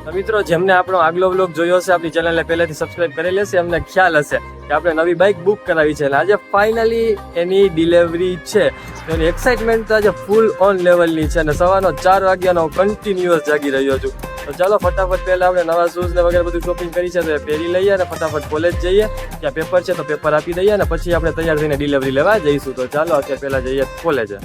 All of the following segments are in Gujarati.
તો મિત્રો જેમને આપણો આગલો વ્લોગ જોયો હશે, આપણી ચેનલને પહેલેથી સબસ્ક્રાઇબ કરેલી હશે, એમને ખ્યાલ હશે કે આપણે નવી બાઇક બુક કરાવી છે અને આજે ફાઇનલી એની ડિલિવરી છે. એની એક્સાઇટમેન્ટ તો આજે ફૂલ ઓન લેવલની છે અને સવારનો 4 વાગ્યાનો કન્ટિન્યુઅસ જાગી રહ્યો છું. તો ચાલો ફટાફટ પહેલાં આપણે નવા શૂઝ ને વગેરે બધું શોપિંગ કરી છે તો એ પહેરી લઈએ અને ફટાફટ કોલેજ જઈએ. ત્યાં પેપર છે તો પેપર આપી દઈએ અને પછી આપણે તૈયાર થઈને ડિલિવરી લેવા જઈશું. તો ચાલો અત્યારે પહેલાં જઈએ કોલેજે.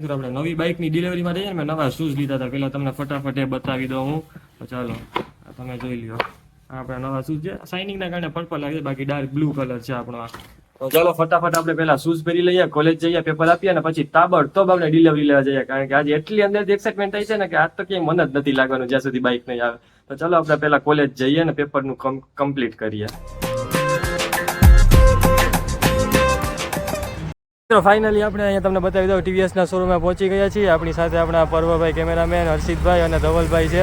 આપણે નવી બાઇકની ડિલિવરીમાં જઈએ ને, મેં નવા શૂઝ લીધા હતા. પહેલાં તમને ફટાફટ એ બતાવી દઉં હું. તો ચાલો તમે જોઈ લ્યો, આપણા નવા શૂઝ છે. શાઇનિંગના કારણે પર્પલ લાગે, બાકી ડાર્ક બ્લુ કલર છે આપણો. તો ચાલો ફટાફટ આપણે પહેલાં શૂઝ પહેરી લઈએ, કોલેજ જઈએ, પેપર આપીએ અને પછી તાબડતોબ આપણે ડિલિવરી લેવા જઈએ. કારણ કે આજે એટલી અંદરથી એક્સાઇટમેન્ટ થાય છે ને કે આજ તો ક્યાંય મન જ નથી લાગવાનું જ્યાં સુધી બાઇક નહીં આવે. તો ચાલો આપણે પહેલાં કોલેજ જઈએ અને પેપરનું કમ્પ્લીટ કરીએ. તો ફાઇનલી આપણે અહીંયા તમને બતાવી દઉં, ટીવીએસના શોરૂમમાં પહોંચી ગયા છીએ. આપણી સાથે આપણા પર્વભાઈ કેમેરામેન, હર્ષિતભાઈ અને ધવલભાઈ છે.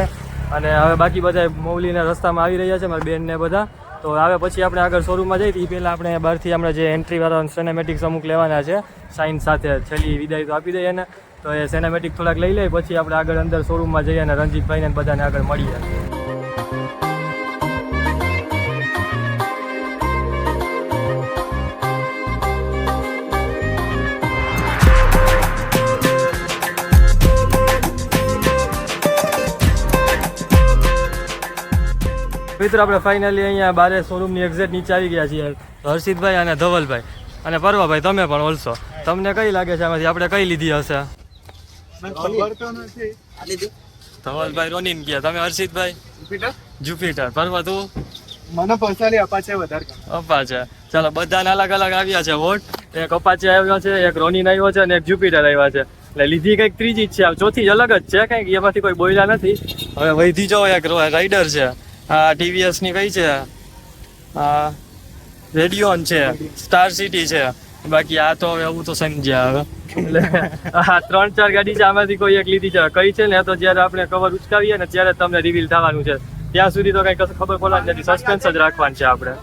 અને હવે બાકી બધા મૌલીના રસ્તામાં આવી રહ્યા છે, મારી બેન ને બધા. તો હવે પછી આપણે આગળ શોરૂમમાં જઈએ એ પહેલાં આપણે બહારથી આપણે જે એન્ટ્રીવાળા સિનેમેટિક્સ અમુક લેવાના છે સાઇન સાથે, છેલ્લી વિદાય તો આપી દઈએ ને. તો એ સિનેમેટિક થોડાક લઈ લઈએ, પછી આપણે આગળ અંદર શોરૂમમાં જઈએ અને રણજીતભાઈને બધાને આગળ મળીએ. મિત્રો આપણે ફાઇનલી અહીંયા બારે શોરૂમની એક્ઝેક્ટ નીચે આવી ગયા છીએ. હર્ષિતભાઈ અને ધવલભાઈ અને પર્વભાઈ, તમે પણ ઓલસો, તમને કઈ લાગે છે આમાંથી આપણે કઈ લીધી હશે? ધવલભાઈ રોનીન ગયા, તમે હર્ષિતભાઈ જુપિટર, પર્વ તું? મને પર્સનલી અપાચે વધારે અપાચે. ચાલો બધાને અલગ અલગ આવ્યા છે વોટ. એક અપાચે આવ્યો છે, એક રોનીન આવ્યો છે અને એક જુપિટર આવ્યા છે. એટલે લીધી કંઈક ત્રીજી જ છે, ચોથી અલગ જ છે, કંઈક એમાંથી કોઈ બોલ્યા નથી. હવે વૈધી જો એક રાઇડર છે, આ ટીવીએસ ની કઈ છે, આ રેડિયોન છે, સ્ટાર સિટી છે. બાકી આ તો હવે એવું તો સમજ્યા હવે. એટલે આ 3-4 ગાડી છે, આમાંથી કોઈ એક લીધી છે. કઈ છે ને તો જ્યારે આપણે કવર ઉચકાવીએ ને ત્યારે તમને રિવીલ થવાનું છે. ત્યાં સુધી તો કઈ ખબર પડવાની નથી, સસ્પેન્સ જ રાખવાનું છે આપણે.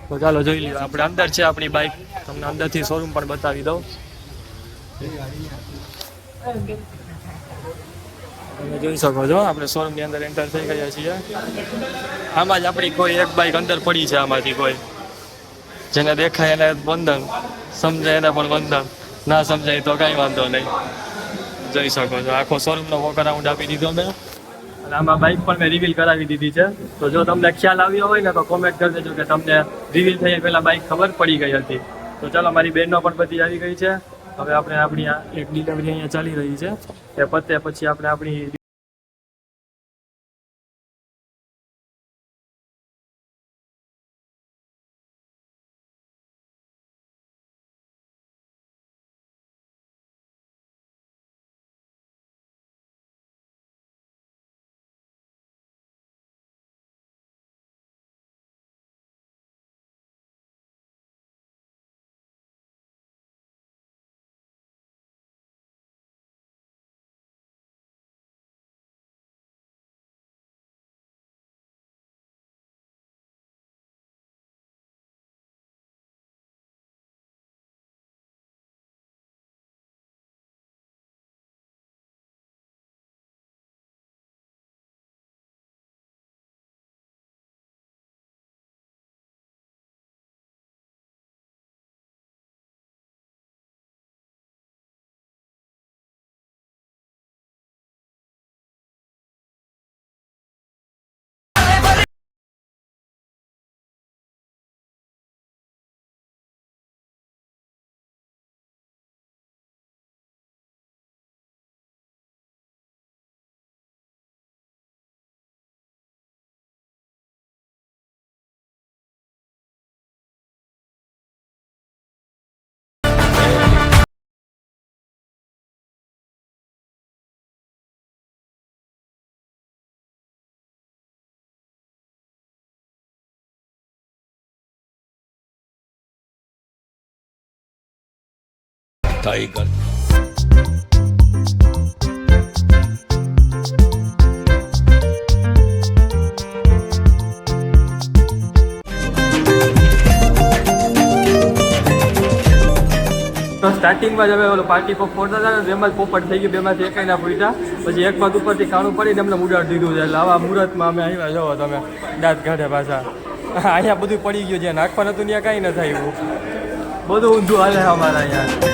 તો ચાલો જોઈ લઈએ. આપણે અંદર છે આપણી બાઇક, તમને અંદરથી શોરૂમ પણ બતાવી દઉં. તમે જોઈ શકો છો આપણે શોરૂમની અંદર એન્ટર થઈ ગયા છીએ. આમાં જ આપણી કોઈ એક બાઇક અંદર પડી છે, આમાંથી કોઈ જેને દેખાય એને વંદન, સમજાય એને પણ વંદન, ના સમજાય તો કાંઈ વાંધો નહીં. જોઈ શકો છો આખો શોરૂમનો વોક અરાઉન્ડ આપી દીધો મેં. અને આમાં બાઇક પણ મેં રિવીલ કરાવી દીધી છે. તો જો તમને ખ્યાલ આવ્યો હોય ને તો કોમેન્ટ કરી દેજો કે તમને રિવીલ થઈ પહેલાં બાઇક ખબર પડી ગઈ હતી. તો ચાલો મારી બહેનનો પણ બધી આવી ગઈ છે. હવે આપણે આપણી આ એક ડિલિવરી અહીંયા ચાલી રહી છે, એ પતે પછી આપણે આપણી टाइगर સ્ટાર્ટિંગમાં જ અમે ઓલો પાર્ટી પોપ ફોડતા હતા ને એમાં જ પોપટ થઈ ગયું, બેમાંથી એકાઈ ના ફૂટ્યા. પછી એક પગ ઉપરથી કાણું પડીને અમને ઉડાડી દીધું છે. એટલે આવા મુહૂર્તમાં અમે આવ્યા જાઓ તમે દાંત કાઢે પાછા. અહીંયા બધું પડી ગયું, જ્યાં નાખવાનું હતું ત્યાં કાંઈ ન થાય એવું બધું ઊંધું હાલે અમારા અહીંયા.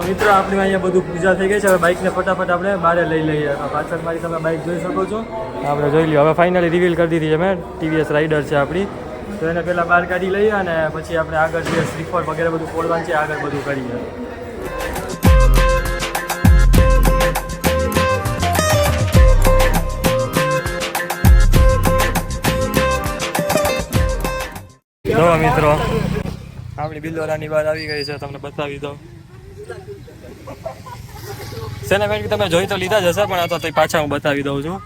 મિત્રો આપણી અહીંયા બધું પૂજા થઈ ગઈ છે. હવે બાઇકને ફટાફટ આપણે બહાર લઈ લઈએ. પાછળ મારી તમે બાઇક જોઈ શકો છો, આપણે જોઈ લ્યો. હવે ફાઇનલી રિવીલ કરી દીધી છે મેં, TVS રાઇડર છે આપણી. તો એને પહેલાં બહાર કાઢી લઈએ અને પછી આપણે આગળ જે સ્લીપર વગેરે બધું ખોલવાનું છે આગળ બધું કરીએ. જો મિત્રો આપણી બિલ્લોરાની બહાર આવી ગઈ છે, તમને બતાવી દઉં. સેનેમેન્ટ તમે જોઈ તો લીધા જ હશે, પણ આ તો પાછા હું બતાવી દઉં છું.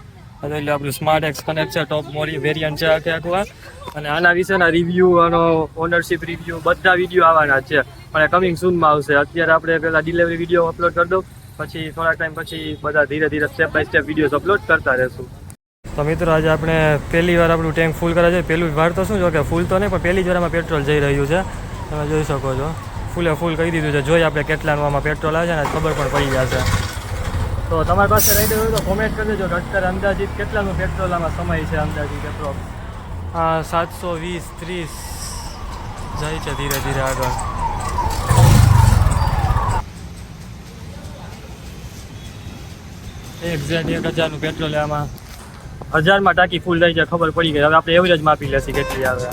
એટલે આપણું સ્માર્ટ એક્સ કનેક્ટ છે, ટોપ મોડી વેરિયન્ટ છે આખે આખું. અને આના વિશેના રિવ્યૂ, આનો ઓનરશિપ રિવ્યૂ બધા વિડીયો આવવાના છે, પણ એ કમિંગ સૂનમાં આવશે. અત્યારે આપણે પહેલાં ડિલિવરી વિડીયો અપલોડ કરી દઉં, પછી થોડાક ટાઈમ પછી બધા ધીરે ધીરે step by step videos upload કરતા રહેશું. તો મિત્રો આજે આપણે પહેલી વાર આપણું ટેન્ક ફૂલ કરાય છે. પહેલું વાર તો શું જો કે ફૂલ તો નહીં, પણ પહેલી જ વારમાં પેટ્રોલ જઈ રહ્યું છે, તમે જોઈ શકો છો. ફૂલે ફૂલ કહી દીધું છે. જોઈએ આપણે કેટલાનું આમાં પેટ્રોલ આવે છે ને ખબર પણ પડી જશે. તો તમારી પાસે રાઈડર હોય તો કોમેન્ટ કરી દેજો કે અત્યારે અંદાજિત કેટલાનું પેટ્રોલ આમાં સમય છે, અંદાજિત કેટલો. હા 720-30 જાય છે ધીરે ધીરે આગળ. એક્ઝેક્ટ 1000નું પેટ્રોલ આમાં 1000માં ટાંકી ફૂલ થાય છે, ખબર પડી ગઈ. હવે આપણે એવરેજ માપી લેશી કેટલી આવે.